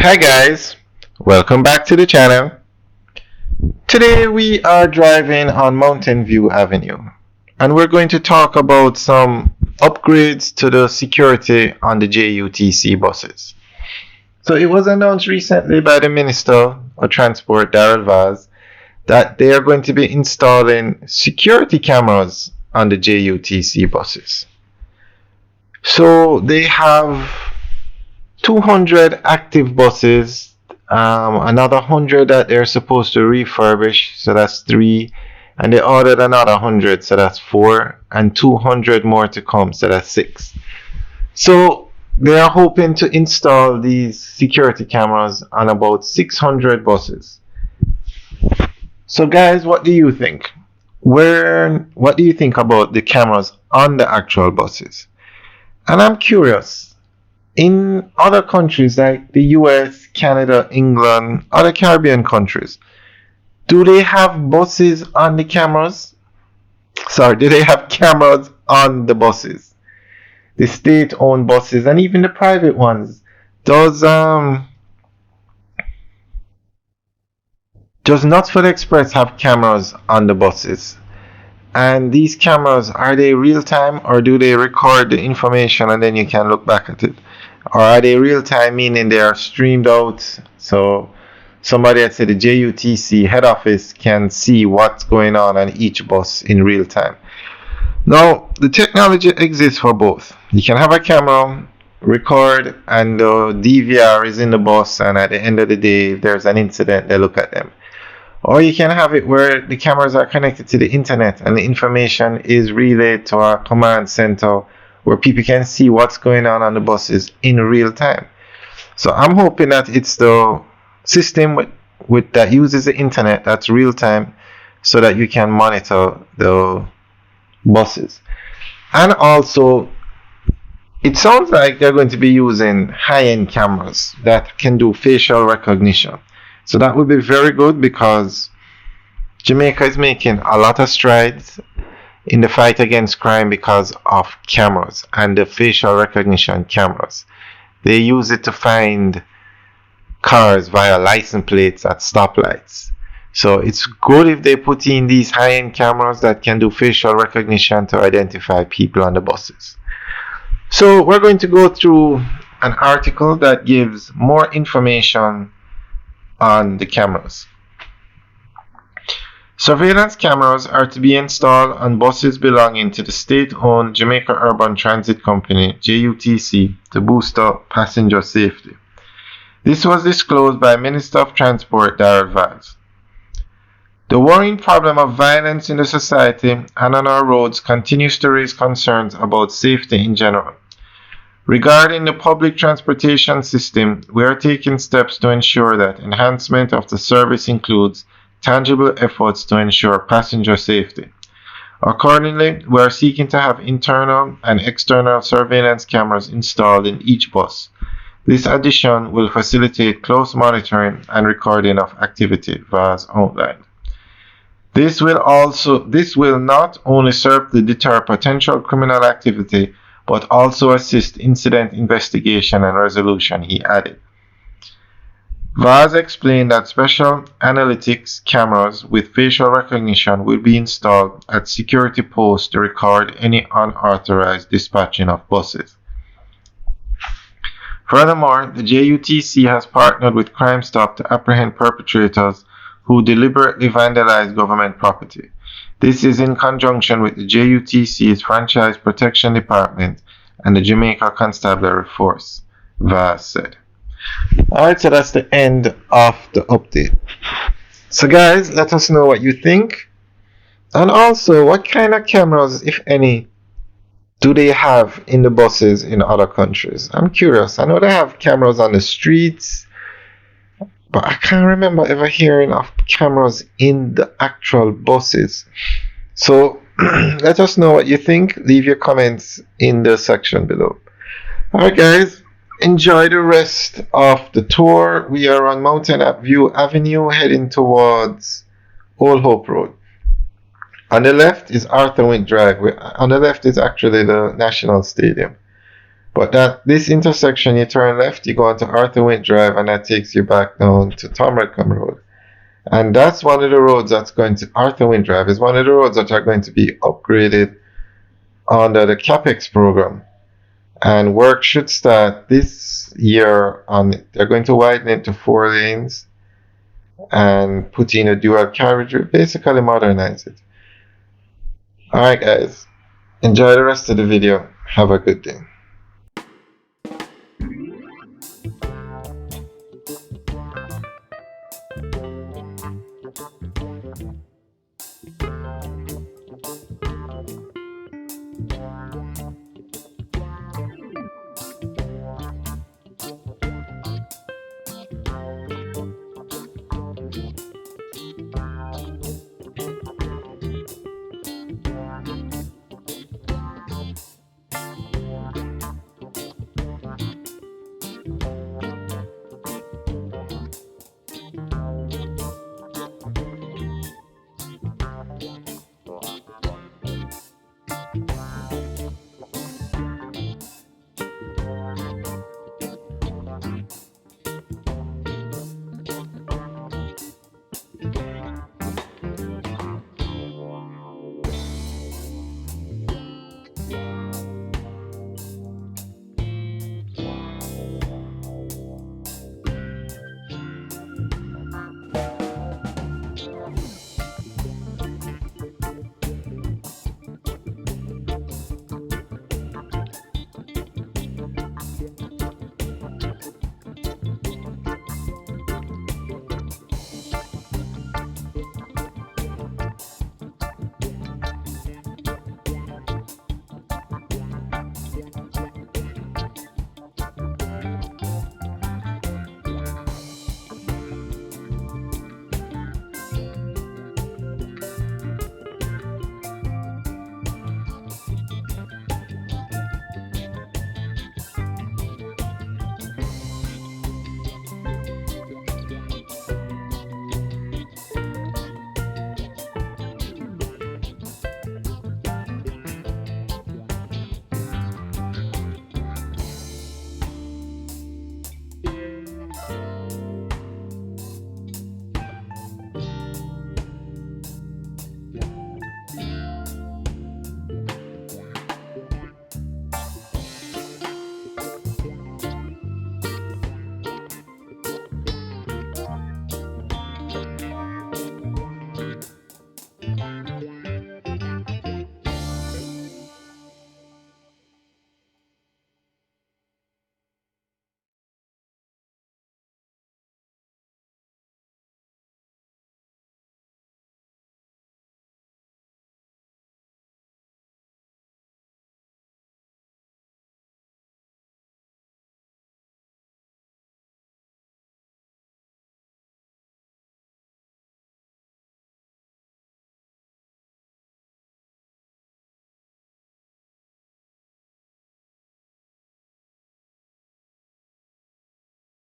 Hi guys, welcome back to the channel. Today we are driving on Mountain View Avenue and we're going to talk about some upgrades to the security on the JUTC buses. So it was announced recently by the Minister of Transport, Darrell Vaz, that they are going to be installing security cameras on the JUTC buses. So they have 200 active buses, another 100 that they're supposed to refurbish, so that's 3, and they ordered another 100, so that's 4, and 200 more to come, so that's 6. So they are hoping to install these security cameras on about 600 buses. So guys, what do you think? What do you think about the cameras on the actual buses? And I'm curious, in other countries like the US, Canada, England, other Caribbean countries, do they have buses on the cameras? Sorry, do they have cameras on the buses? The state-owned buses and even the private ones. Does Knutsford Express have cameras on the buses? And these cameras, are they real time or do they record the information and then you can look back at it? Or are they real time, meaning they are streamed out, so somebody at, say, the JUTC head office can see what's going on each bus in real time? Now, the technology exists for both. You can have a camera, record, and the DVR is in the bus, and at the end of the day, if there's an incident, they look at them. Or you can have it where the cameras are connected to the internet and the information is relayed to our command center where people can see what's going on the buses in real time. So I'm hoping that it's the system that uses the internet that's real time, so that you can monitor the buses. And also, it sounds like they're going to be using high-end cameras that can do facial recognition. So that would be very good, because Jamaica is making a lot of strides in the fight against crime because of cameras and the facial recognition cameras. They use it to find cars via license plates at stoplights. So it's good if they put in these high-end cameras that can do facial recognition to identify people on the buses. So we're going to go through an article that gives more information on the cameras. Surveillance cameras are to be installed on buses belonging to the state-owned Jamaica Urban Transit Company, JUTC, to boost up passenger safety. This was disclosed by Minister of Transport, Darrell Vaz. The worrying problem of violence in the society and on our roads continues to raise concerns about safety in general. Regarding the public transportation system, we are taking steps to ensure that enhancement of the service includes tangible efforts to ensure passenger safety. Accordingly, we are seeking to have internal and external surveillance cameras installed in each bus. This addition will facilitate close monitoring and recording of activity, Vaz outlined. This will not only serve to deter potential criminal activity, but also assist incident investigation and resolution, he added. Vaz explained that special analytics cameras with facial recognition will be installed at security posts to record any unauthorized dispatching of buses. Furthermore, the JUTC has partnered with Crime Stop to apprehend perpetrators who deliberately vandalize government property. This is in conjunction with the JUTC's Franchise Protection Department and the Jamaica Constabulary Force, Vaz said. Alright, so that's the end of the update. So guys, let us know what you think. And also, what kind of cameras, if any, do they have in the buses in other countries? I'm curious. I know they have cameras on the streets, but I can't remember ever hearing of cameras in the actual buses. So let us know what you think. Leave your comments in the section below. Alright guys, enjoy the rest of the tour. We are on Mountain View Avenue heading towards Old Hope Road. On the left is Arthur Wink Drive. On the left is actually the National Stadium. But this intersection, you turn left, you go onto Arthur Wint Drive, and that takes you back down to Tom Redcombe Road. And that's one of the roads that's going to Arthur Wint Drive is one of the roads that are going to be upgraded under the CapEx program. And work should start this year on it. They're going to widen it to 4 lanes and put in a dual carriage, basically modernize it. Alright guys, enjoy the rest of the video. Have a good day.